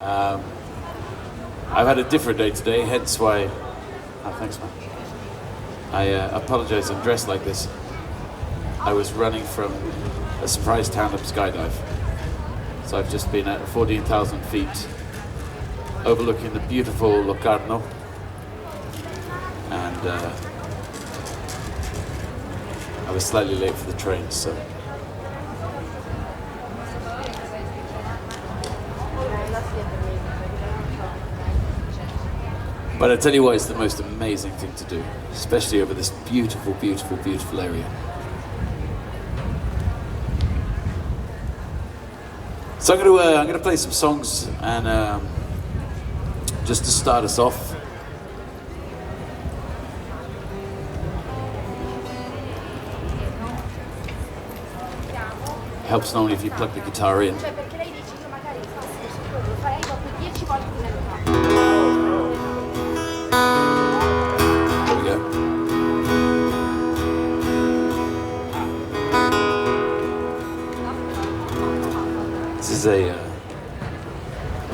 I've had a different day today, hence why. Oh, thanks, man. I apologize. I'm dressed like this. I was running from a surprise stand-up skydive, so I've just been at 14,000 feet, overlooking the beautiful Locarno, and I was slightly late for the train, so. But I tell you what, it's the most amazing thing to do, especially over this beautiful, beautiful, beautiful area. So I'm gonna play some songs, and just to start us off, helps only if you plug the guitar in.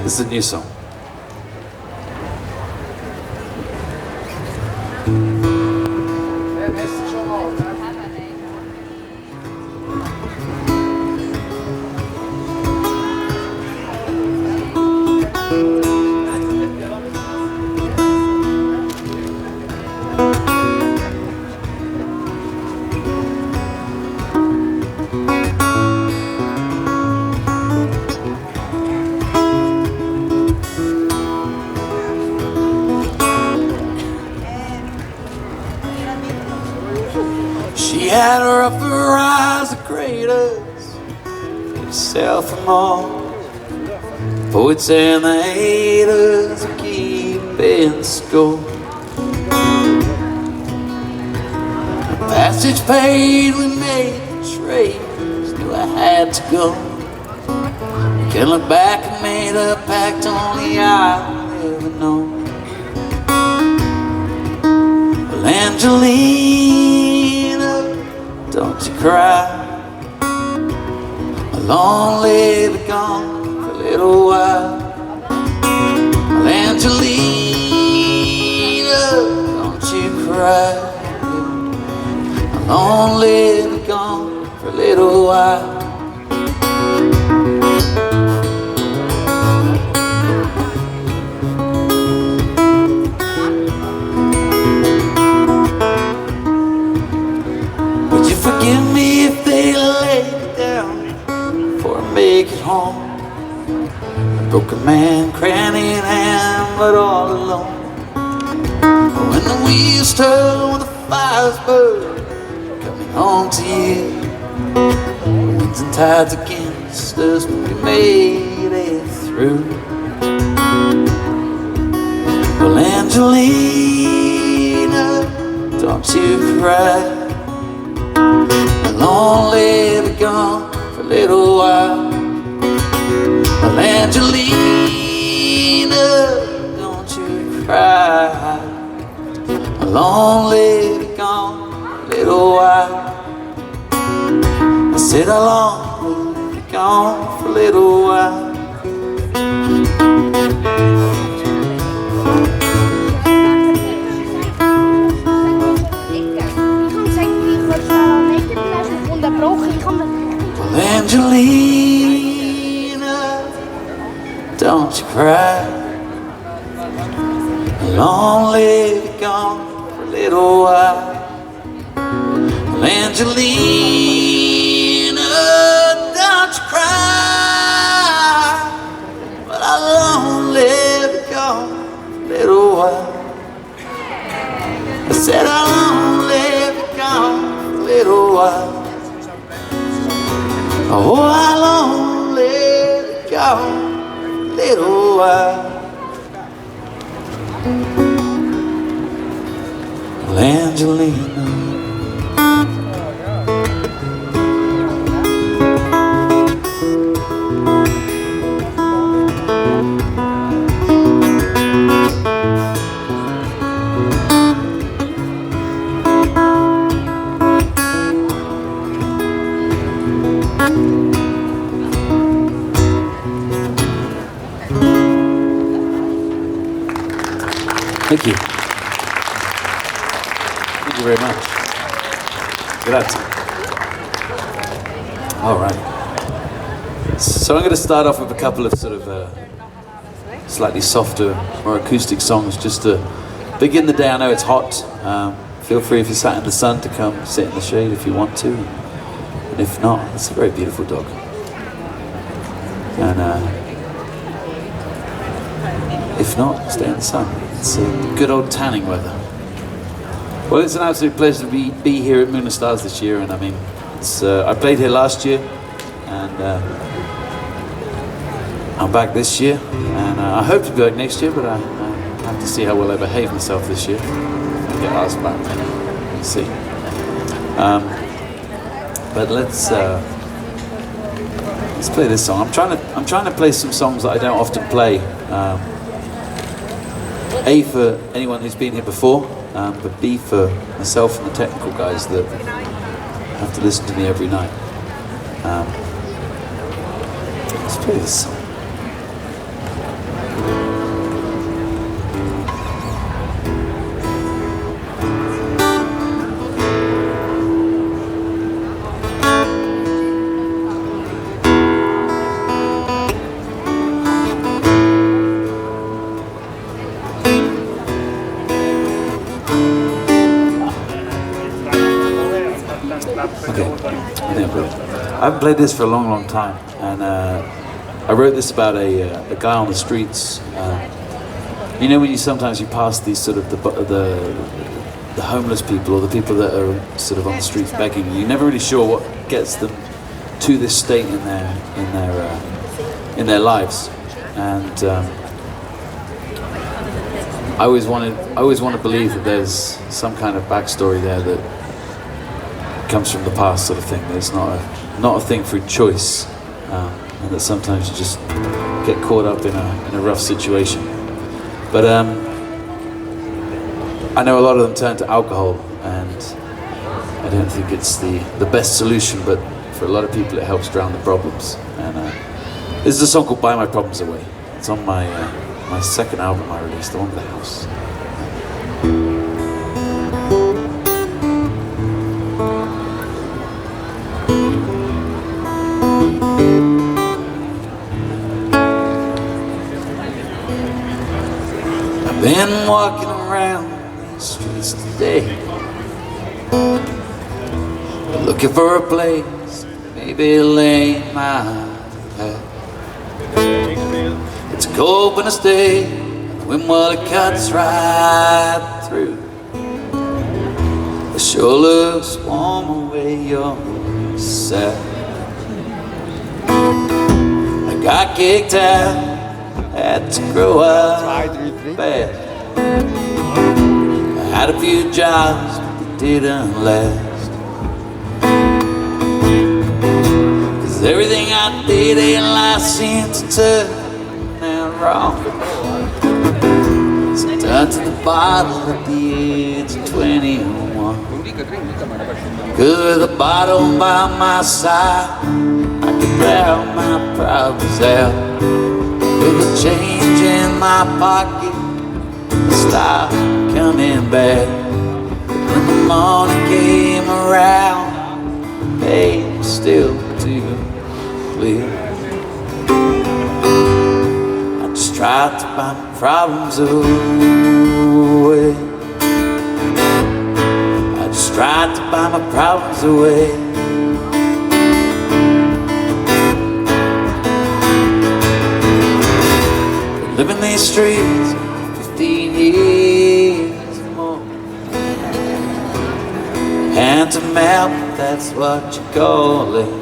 This is a new song. She had rougher eyes of craters, herself from all poets and the haters are keeping score. The passage paid, we made the trades, knew I had to go. Can't look back and made a pact only I'll ever know. Well, Angelina, don't you cry, I'll only be gone for a little while. Well, Angelina, don't you cry, I'll only be gone for a little while. Forgive me if they lay me down before I make it home. A broken man, cranny in hand, but all alone. When the wheels turn, when the fires burn, coming home to you. The winds and tides against us, but we made it through. Well, Angelina, don't you cry, I'll only be gone for a little while. Well, Angelina, don't you cry, I'll only be gone for a little while. I said I'll only be gone for a little while. Well, Angelina, don't you cry, I'll only be gone for a little while. Well, Angelina, don't you cry, but I'll only be gone for a little while. I said I'll only be gone for a little while. Oh, I'll only go a little while. Well, Angelina, Thank you. Thank you very much. Grazie. All right. So I'm going to start off with a couple of sort of slightly softer, more acoustic songs just to begin the day. I know it's hot. Feel free if you're sat in the sun to come sit in the shade if you want to. And if not, it's a very beautiful dog. And if not, stay in the sun. It's good old tanning weather. Well, it's an absolute pleasure to be here at Moon and Stars this year. And I mean, I played here last year. And I'm back this year, and I hope to be back next year, but I have to see how well I behave myself this year. I get asked back, we'll see. But let's play this song. I'm trying to play some songs that I don't often play. A, for anyone who's been here before, but B, for myself and the technical guys that have to listen to me every night. Let's play this song. I haven't played this for a long, long time, and I wrote this about a guy on the streets. You know, when sometimes you pass these sort of the homeless people or the people that are sort of on the streets begging, you're never really sure what gets them to this state in their lives, and I always want to believe that there's some kind of backstory there that comes from the past, sort of thing. That it's not a thing through choice, and that sometimes you just get caught up in a rough situation. But I know a lot of them turn to alcohol, and I don't think it's the best solution, but for a lot of people it helps drown the problems. And this is a song called "Buy My Problems Away." It's on my second album I released, the one with the house. Been walking around these streets today, looking for a place, maybe lay my head. It's a cold winter's day, the wind well it cuts right through. It sure looks warm away you're sad. I got kicked out, had to grow up bad. I had a few jobs, but they didn't last. 'Cause everything I did in life seemed to turn out wrong. So I turned to the bottle at the age of 21. 'Cause with a bottle by my side, I could drown my problems out. With a change in my pocket, the stop coming back. When the morning came around, hey, still too clear. I just tried to buy my problems away. I just tried to buy my problems away. Living these streets 15 years or more. Hand to mouth, that's what you call it.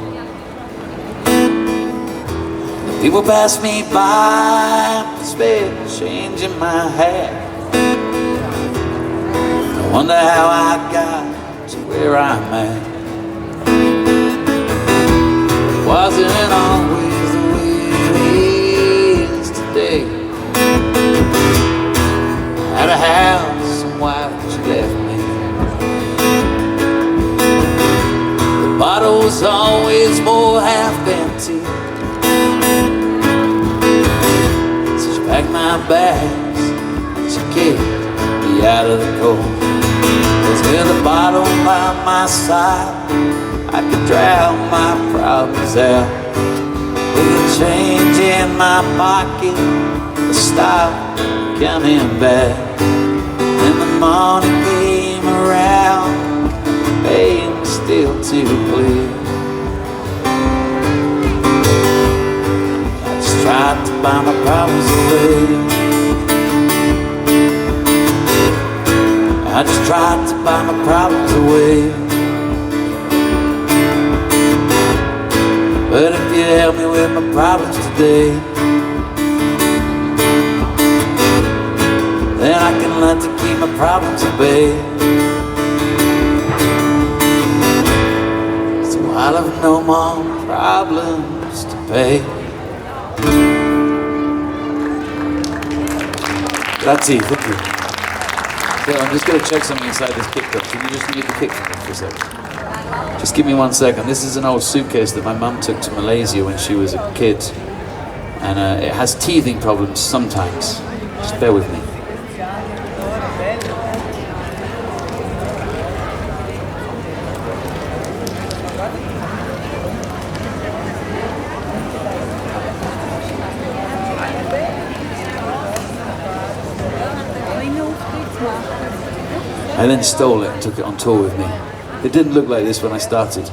People pass me by, spit changing my hat. I wonder how I got to where I'm at. It wasn't always the way it is today. Had a house and wife, she left me. The bottle's always more half empty. So she packed my bags and she kicked me out of the cold. 'Cause with a bottle by my side, I could drown my problems out. With a change in my pocket, I stopped coming back. And the morning came around, pain was still too clear. I just tried to buy my problems away. I just tried to buy my problems away. But if you help me with my problems today, then I can learn to keep my problems at bay. So I'll have no more problems to pay. Grazie, thank you. So I'm just going to check something inside this kick drum. Can you just leave the kick drum for a second? Just give me 1 second. This is an old suitcase that my mum took to Malaysia when she was a kid. And it has teething problems sometimes. Just bear with me. I then stole it and took it on tour with me. It didn't look like this when I started.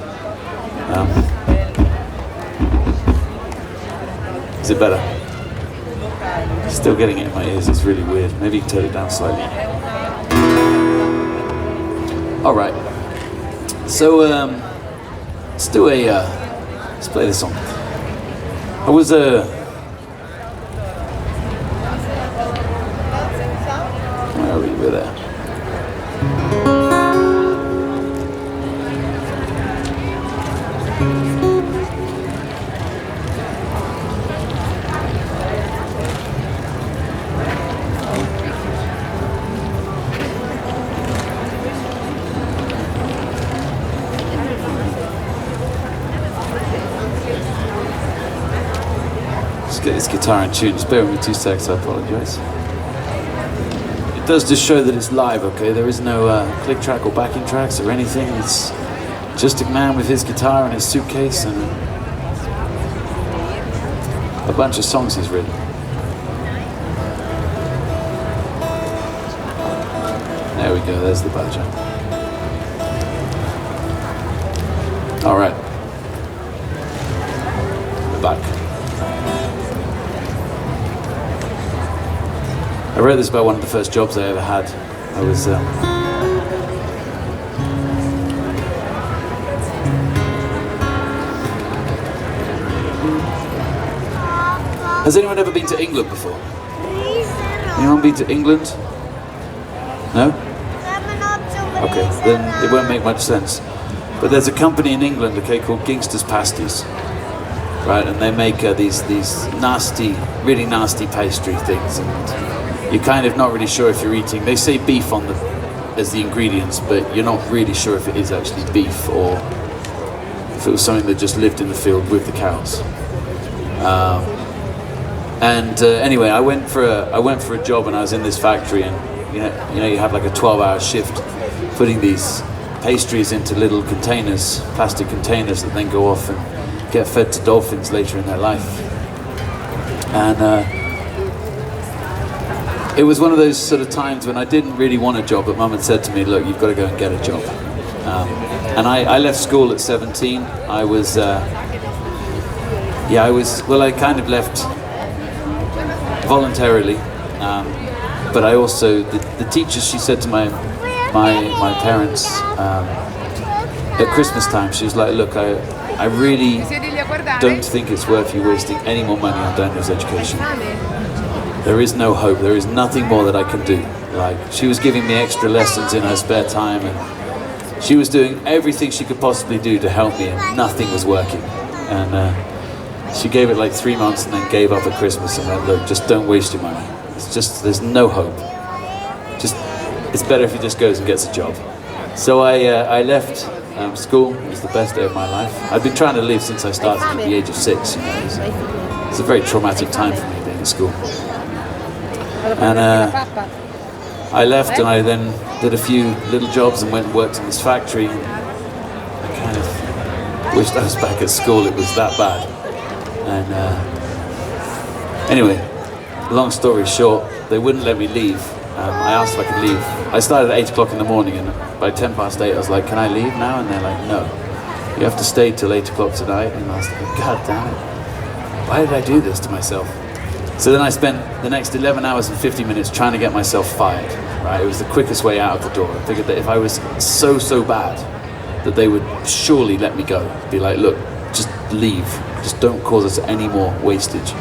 Is it better? Still getting it in my ears, it's really weird. Maybe you can turn it down slightly. Alright. So, let's do a, let's play this song. I was, where are we? We're there. Get this guitar in tune. Just bear with me 2 seconds, I apologise. It does just show that it's live, okay? There is no click track or backing tracks or anything. It's just a man with his guitar and his suitcase and a bunch of songs he's written. There we go, there's the badger. Alright. We're back. I wrote this about one of the first jobs I ever had. I was Has anyone ever been to England before? Anyone been to England? No? Okay, then it won't make much sense. But there's a company in England, okay, called Gingsters Pasties. Right, and they make these nasty, really nasty pastry things. And you're kind of not really sure if you're eating. They say beef on as the ingredients, but you're not really sure if it is actually beef or if it was something that just lived in the field with the cows. Anyway, I went for a job and I was in this factory, and you have like a 12-hour shift, putting these pastries into little containers, plastic containers that then go off and get fed to dolphins later in their life. And it was one of those sort of times when I didn't really want a job, but Mum had said to me, look, you've got to go and get a job. And I left school at 17. I kind of left voluntarily. But I also, the teacher, she said to my parents at Christmas time, she was like, look, I really don't think it's worth you wasting any more money on Daniel's education. There is no hope. There is nothing more that I can do. Like, she was giving me extra lessons in her spare time, and she was doing everything she could possibly do to help me, and nothing was working. And she gave it like 3 months and then gave up at Christmas and went, look, just don't waste your money. It's just, there's no hope. Just, it's better if he just goes and gets a job. So I left school. It was the best day of my life. I'd been trying to leave since I started at the age of 6. You know, it's a very traumatic time for me being at school. And I left and I then did a few little jobs and went and worked in this factory. I kind of wished I was back at school, it was that bad. And anyway, long story short, they wouldn't let me leave. I asked if I could leave. I started at 8 o'clock in the morning, and by 10 past 8 I was like, can I leave now? And they're like, no, you have to stay till 8 o'clock tonight. And I was like, God damn it, why did I do this to myself? So then I spent the next 11 hours and 50 minutes trying to get myself fired, right? It was the quickest way out of the door. I figured that if I was so bad, that they would surely let me go. Be like, look, just leave. Just don't cause us any more wastage.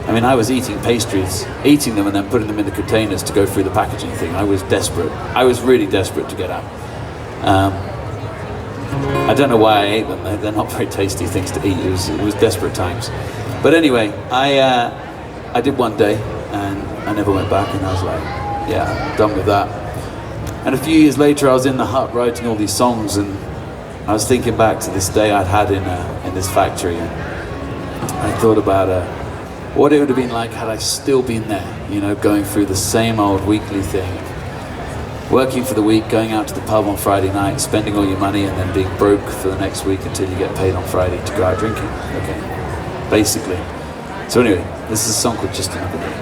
I mean, I was eating pastries, eating them and then putting them in the containers to go through the packaging thing. I was desperate. I was really desperate to get out. I don't know why I ate them. They're not very tasty things to eat. It was desperate times. But anyway, I did one day and I never went back, and I was like, yeah, I'm done with that. And a few years later, I was in the hut writing all these songs, and I was thinking back to this day I'd had in this factory, and I thought about what it would have been like had I still been there, you know, going through the same old weekly thing. Working for the week, going out to the pub on Friday night, spending all your money, and then being broke for the next week until you get paid on Friday to go out drinking. Okay, basically. So anyway, this is a song called Just Another Day.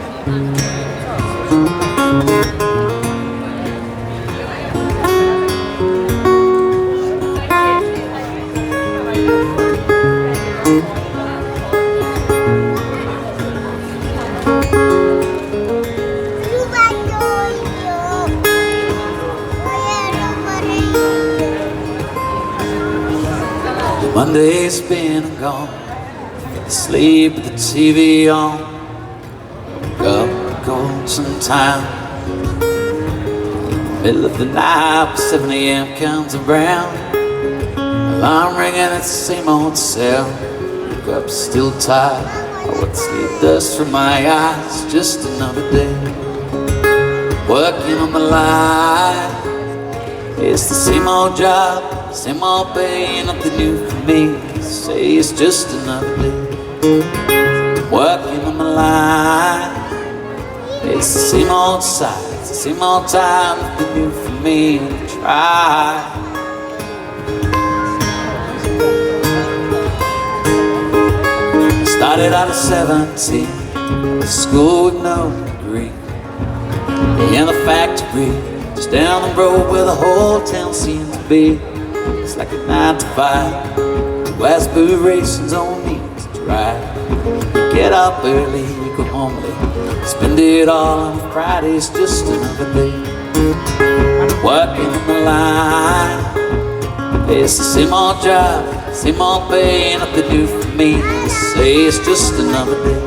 Monday's been and gone, sleep with the TV on, go sometime. Middle of the night, 7 a.m. comes around, alarm ringing at the same old cell. Wake up still tired, what sleep dust from my eyes. Just another day, working on the line. It's the same old job, same old pay, nothing new for me. Say it's just another day, working on the line. It's the same old side, it's the same old time, nothing new for me to try. Started out at 17, school with no degree, in the factory just down the road where the whole town seemed to be. It's like a 9 to 5, 2 aspirations on me to drive. You get up early, you go home late, spend it all on Fridays. Just another day, working on the line. It's the same old job, same old pay, nothing new for me. They say it's just another day,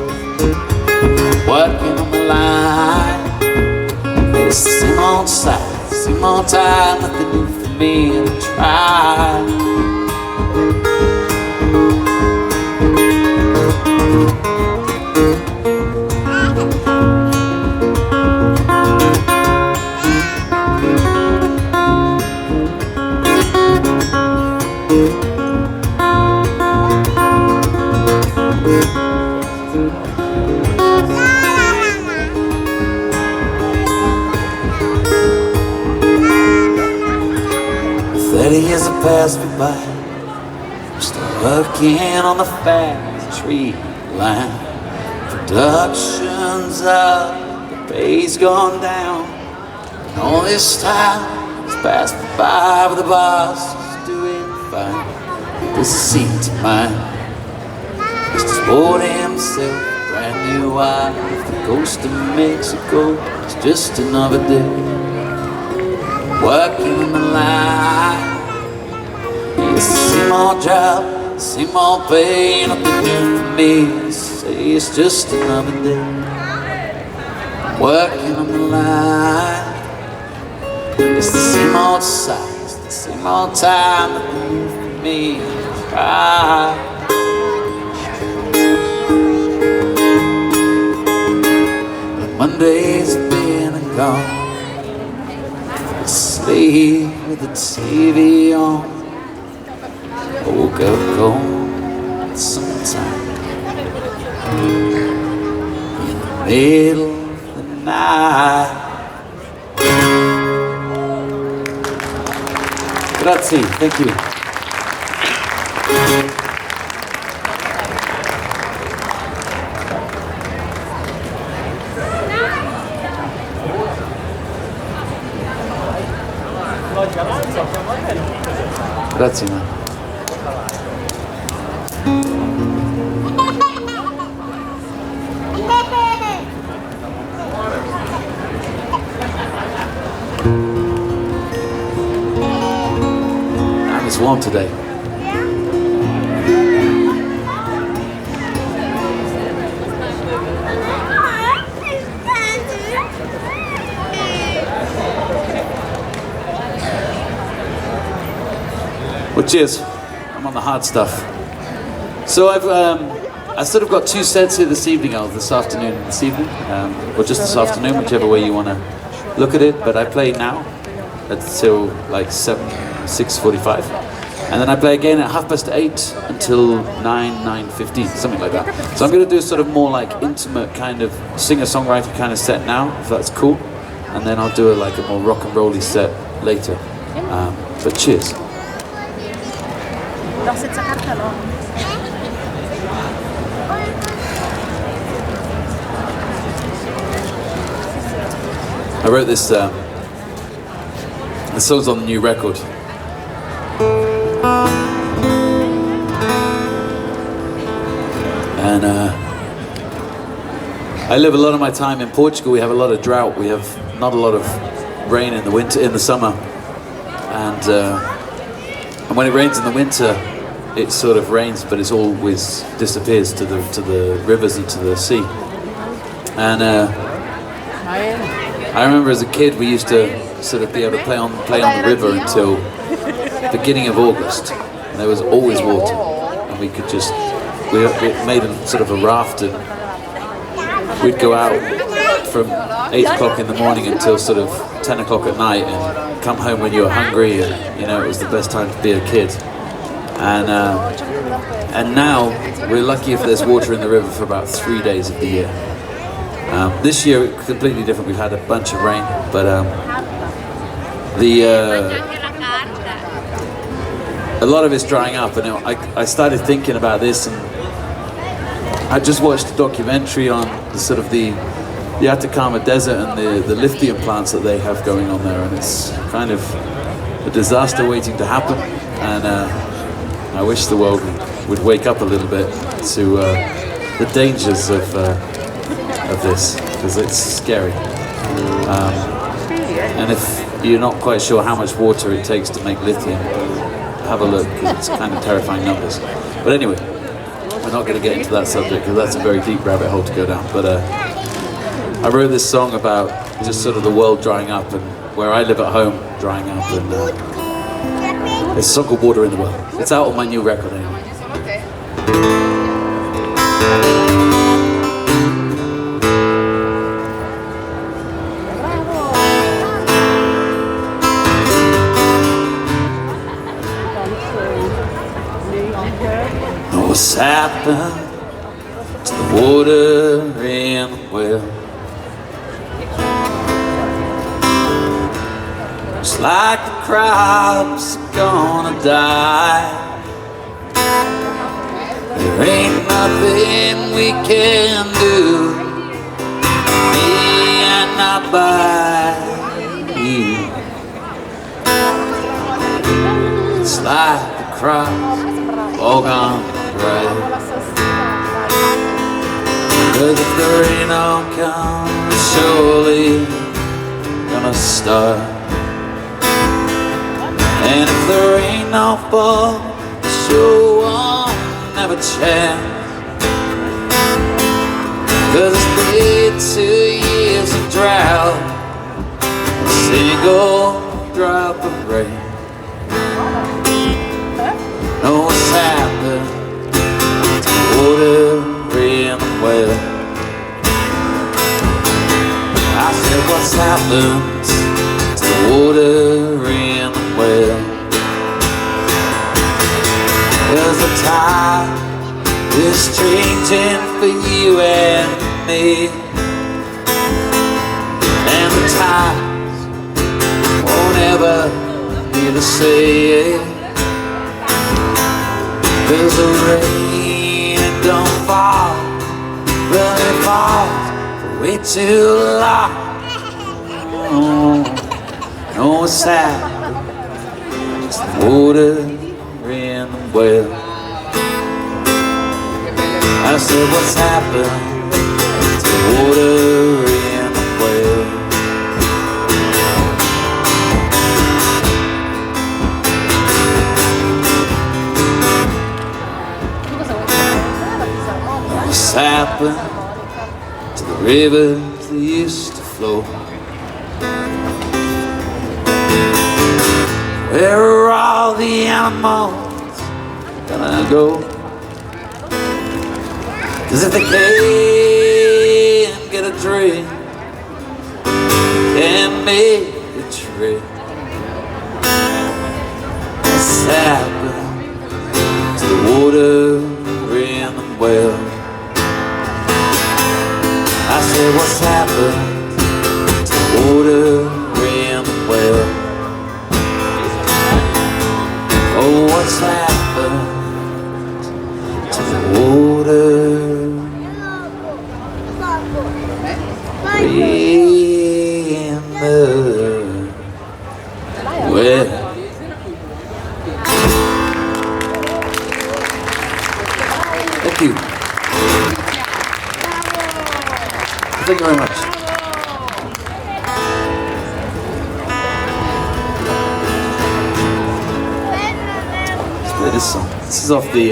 working on the line. It's the same old side, same old time, nothing new for me to try. Years have passed me by, I'm still working on the factory line. Production's up, the pay's gone down, and all this time has passed me by, but the boss is doing fine. This seat of mine, Mr. Sport himself, brand new wife, the coast of Mexico. It's just another day, working on the line. It's the same old job, same old pay, nothing new for me. Say it's just another day, working on the line. It's the same old size, the same old time, nothing new for me to try. Monday's been and gone, sleep with the TV on. Woke up cold sometime in the middle of the night. Grazie, thank you. Grazie, man. It's warm today. Well, cheers. I'm on the hard stuff. So I sort of got two sets here this evening, this afternoon and this evening, or just this afternoon, whichever way you want to look at it. But I play now until like 6:45, and then I play again at 8:30 until 9:15, something like that. So I'm going to do a sort of more like intimate kind of singer-songwriter kind of set now, if that's cool, and then I'll do a more rock and rolly set later. But cheers. I wrote this. The song's on the new record. And I live a lot of my time in Portugal. We have a lot of drought. We have not a lot of rain in the winter, in the summer, and when it rains in the winter, it sort of rains, but it always disappears to the rivers and to the sea. And I remember as a kid, we used to sort of be able to play on the river until beginning of August. And there was always water, and we made a sort of a raft, and we'd go out from 8 o'clock in the morning until sort of 10 o'clock at night, and come home when you were hungry, and it was the best time to be a kid. And now we're lucky if there's water in the river for about 3 days of the year. This year it's completely different. We've had a bunch of rain, but a lot of it's drying up. And I started thinking about this, and I just watched a documentary on the Atacama Desert and the lithium plants that they have going on there, and it's kind of a disaster waiting to happen. And I wish the world would wake up a little bit to the dangers of this, because it's scary. And if you're not quite sure how much water it takes to make lithium, have a look, because it's kind of terrifying numbers. But anyway, we're not going to get into that subject, because that's a very deep rabbit hole to go down. But I wrote this song about just sort of the world drying up, and where I live at home drying up, and it's a song called Water in the Well. It's out on my new record anyway. What's happened to the water in the well? It's like the crops are gonna die. There ain't nothing we can do, me and not by you. It's like the crops all gone dry. Cause if the rain don't come, it's surely gonna start. And if the rain don't fall, the show won't have a chance. Cause it's been 2 years of drought, a single drop of rain. Know what's happened to water in the well. I said, what's happened to the water in the well? Cause the tide is changing for you and me, and the tides won't ever be to say it, 'cause the rain it don't fall, well it falls way too long. No, it's sad, just the water in the well. I said, what's happened to the water in the well? What's happened to the rivers that used to flow? Where are all the animals gonna go? 'Cause if they can't get a drink, can't make a trip, what's happened to the water in the well? I said, what's happened to the water in the well? Oh, what's happened to the water in the well? Thank you. Thank you very much. This song. This is off the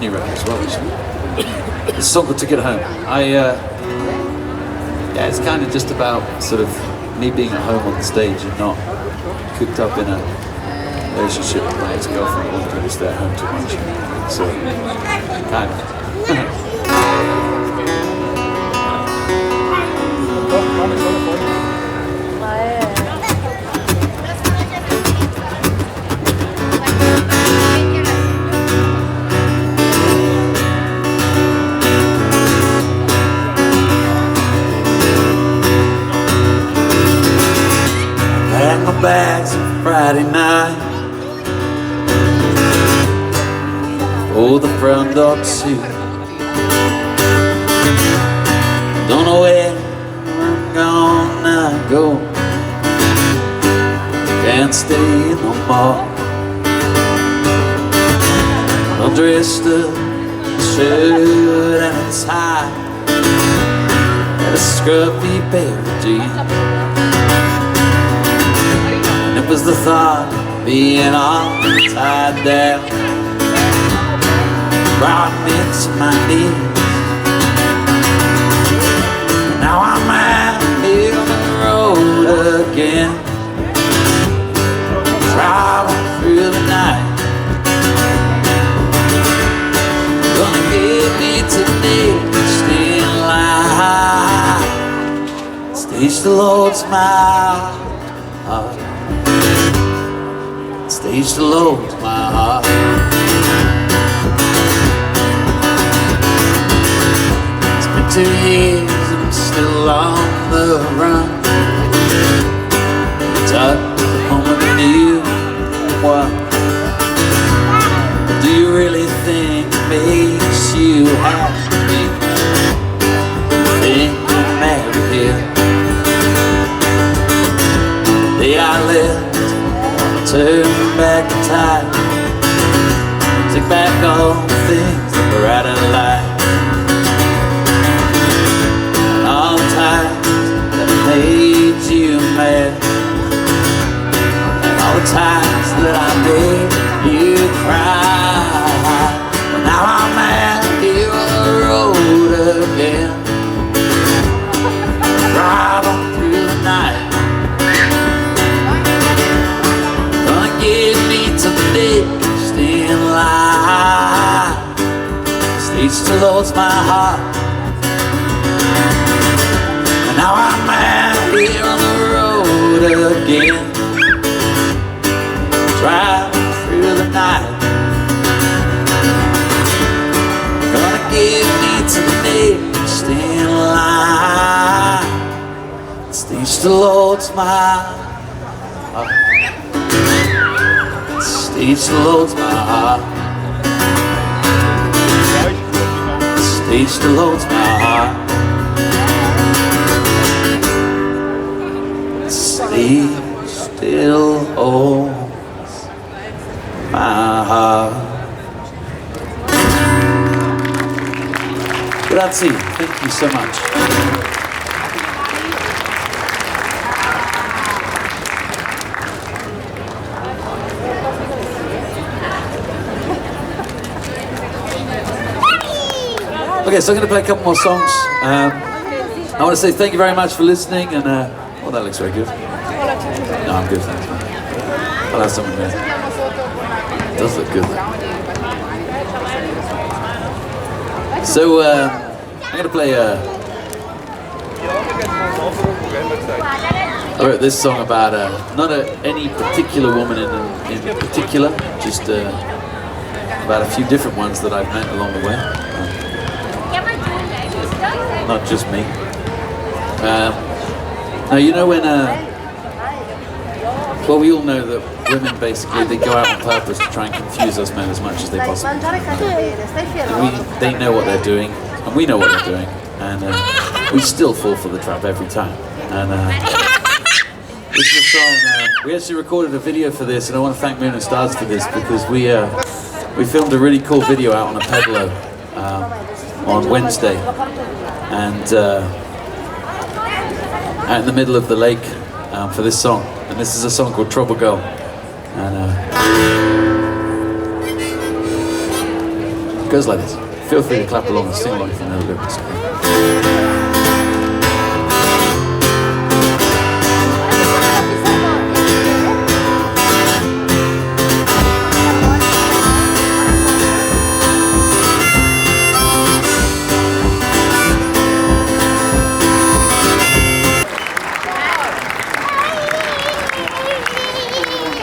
new record as well. This song called "To Get Home." Yeah, it's kind of just about sort of me being at home on the stage and not cooped up in a relationship with my ex-girlfriend who wanted me to stay at home too much. So, kind of. Bags on Friday night for the front door too. Don't know where I'm gonna go, can't stay no more. I'm dressed up, shirt and a tie, and a scruffy pair of jeans. It was the thought of being all tied down brought me to my knees. Now I'm out here on the road again, driving through the night. Gonna get me today, stay in line. Stage the Lord's my heart. Stage the Lord's my heart. It's been 2 years and I'm still on the run. Tuck home with a new one. Do you really think it makes you happy? Think you're married here? The day I left, turn back the time, take back all the things that were out of life, and all the times that made you mad, and all the times that I made you cry. Well, now I'm out here on the road again, driving through the night. Get me to the next in line. Stage the Lord's my heart. And now I'm out here on the road again, driving through the night. Gonna get me to the next in line. Stage the Lord's my heart. Stage still holds my heart. Stage still holds my heart. Stage still holds my heart. Grazie, thank you so much. Okay, so I'm going to play a couple more songs. I want to say thank you very much for listening, and oh, that looks very good. No, I'm good, thanks. I'll have something there. It does look good. So I'm going to play. I wrote this song about not any particular woman in particular, just about a few different ones that I've met along the way. Not just me. Now you know when, well, we all know that women basically, they go out on purpose to try and confuse us men as much as they possibly can. They know what they're doing, and we know what they're doing, and we still fall for the trap every time. And this is a song, we actually recorded a video for this, and I want to thank Moon and Stars for this, because we filmed a really cool video out on a pedalo on Wednesday, and out in the middle of the lake for this song. And this is a song called Trouble Girl. And it goes like this. Feel free to clap along and sing along if you know the lyrics.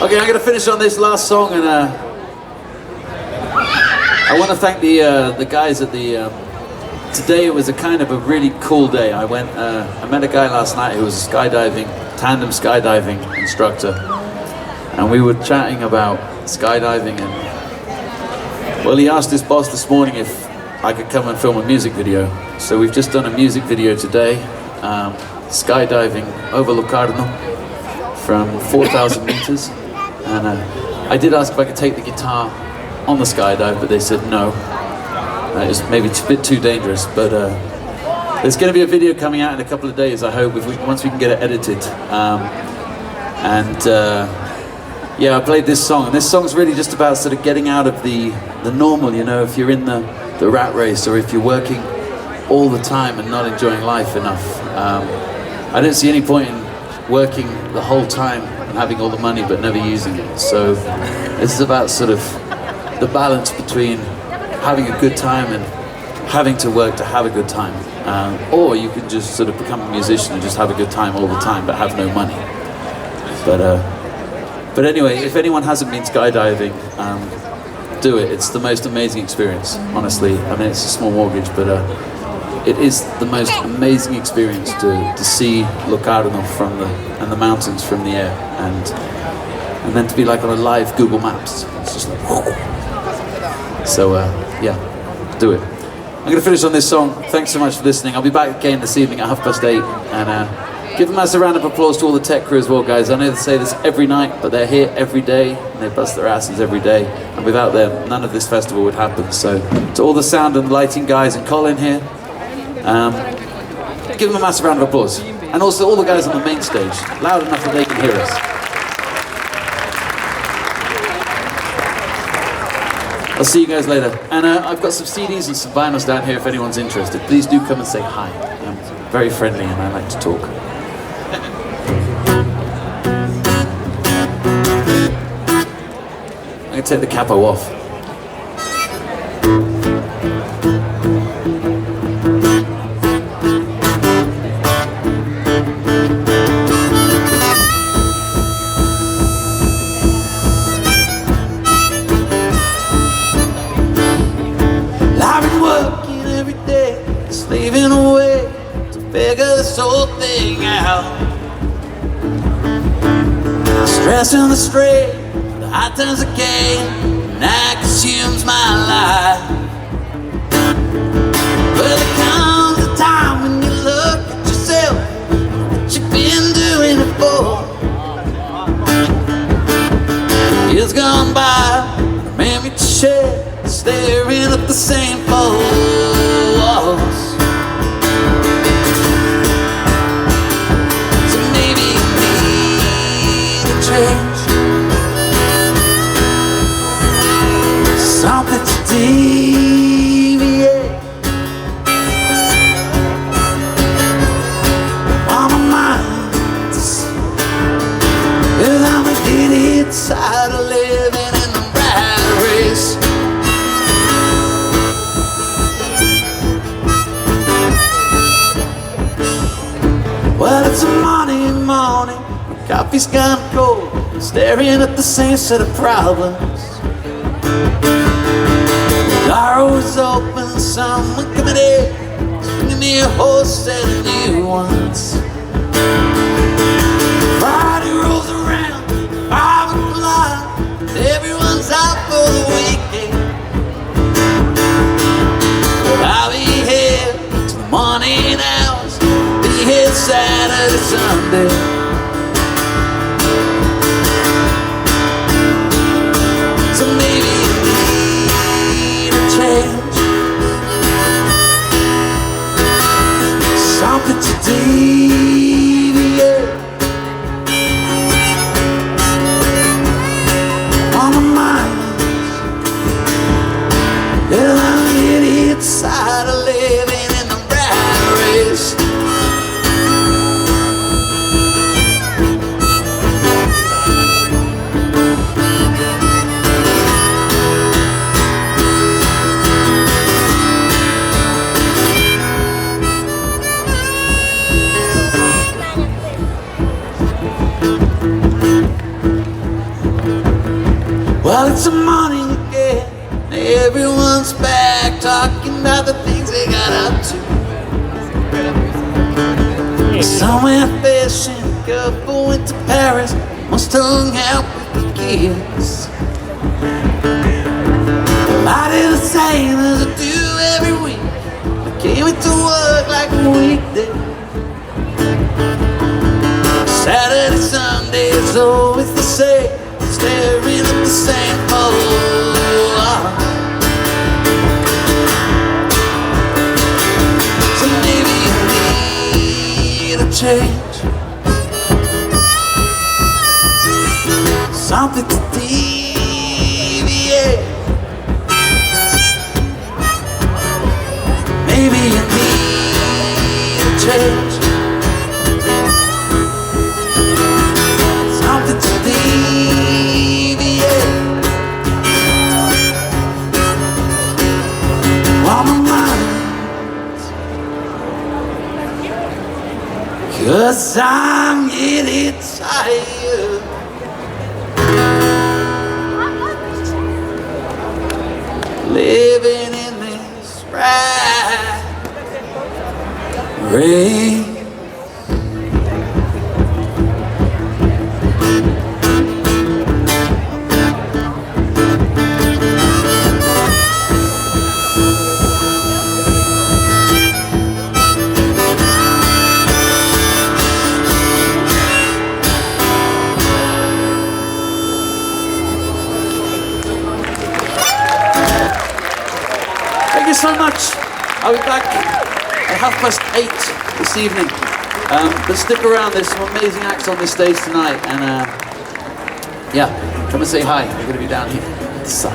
Okay, I'm going to finish on this last song, and I want to thank the guys at the. Today it was a kind of a really cool day. I met a guy last night who was a tandem skydiving instructor, and we were chatting about skydiving, and well, he asked his boss this morning if I could come and film a music video. So we've just done a music video today, skydiving over Locarno from 4,000 meters. And I did ask if I could take the guitar on the skydive, but they said no. It was maybe a bit too dangerous, but there's going to be a video coming out in a couple of days, I hope, once we can get it edited. Yeah, I played this song, and this song's really just about sort of getting out of the normal, you know, if you're in the rat race, or if you're working all the time and not enjoying life enough. I don't see any point in working the whole time and having all the money but never using it. So this is about sort of the balance between having a good time and having to work to have a good time. Or you can just sort of become a musician and just have a good time all the time but have no money. But anyway, if anyone hasn't been skydiving, do it. It's the most amazing experience, honestly. I mean, it's a small mortgage, but it is the most amazing experience to see Locarno and the mountains from the air, and then to be like on a live Google Maps. It's just like, whoa. So yeah, do it. I'm going to finish on this song. Thanks so much for listening. I'll be back again this evening at 8:30, and give them a round of applause to all the tech crew as well, guys. I know they say this every night, but they're here every day, and they bust their asses every day, and without them, none of this festival would happen. So to all the sound and lighting guys and Colin here, give them a massive round of applause. And also all the guys on the main stage, loud enough that they can hear us. I'll see you guys later. And I've got some CDs and some vinyls down here if anyone's interested. Please do come and say hi. I'm very friendly and I like to talk. I'm going to take the capo off. Slaving away to figure this whole thing out. Stressing the strain, but I turns the game and that consumes my life. But there comes a time when you look at yourself, what you've been doing it for. Years gone by, memory to share, staring at the same four walls. So maybe you need a change, something to deviate. On my mind to see, 'cause I'm an idiot tired of living in the rat race. Well, it's a Monday morning, coffee's gone cold, staring at the same set of problems. The door is open, someone coming in, bringing me a whole set of new ones. Friday rolls around, 5 o'clock, everyone's out for the weekend. But I'll be here till morning hours, be here Saturday, Sunday. So maybe you need a change, something to deviate. On my mind, yeah, I'm an idiot tired of living in the rat race. Well, it's a morning again, everyone's back talking about the things they got up to. Some went fishing, a couple went to Paris, most hung out with the kids. Well, I did the same as I do every week, I came into work like a weekday. Saturday, Sunday is always the same, staring at the same pole. So maybe you need a change, something to deviate. Maybe you need a change, something to deviate. On my mind, 'cause I'm getting tired. Living in this rat race. Thank you so much. I'll be back at 8:30 this evening. But stick around, there's some amazing acts on this stage tonight. And yeah, come and say hi. We're going to be down here. Cheers.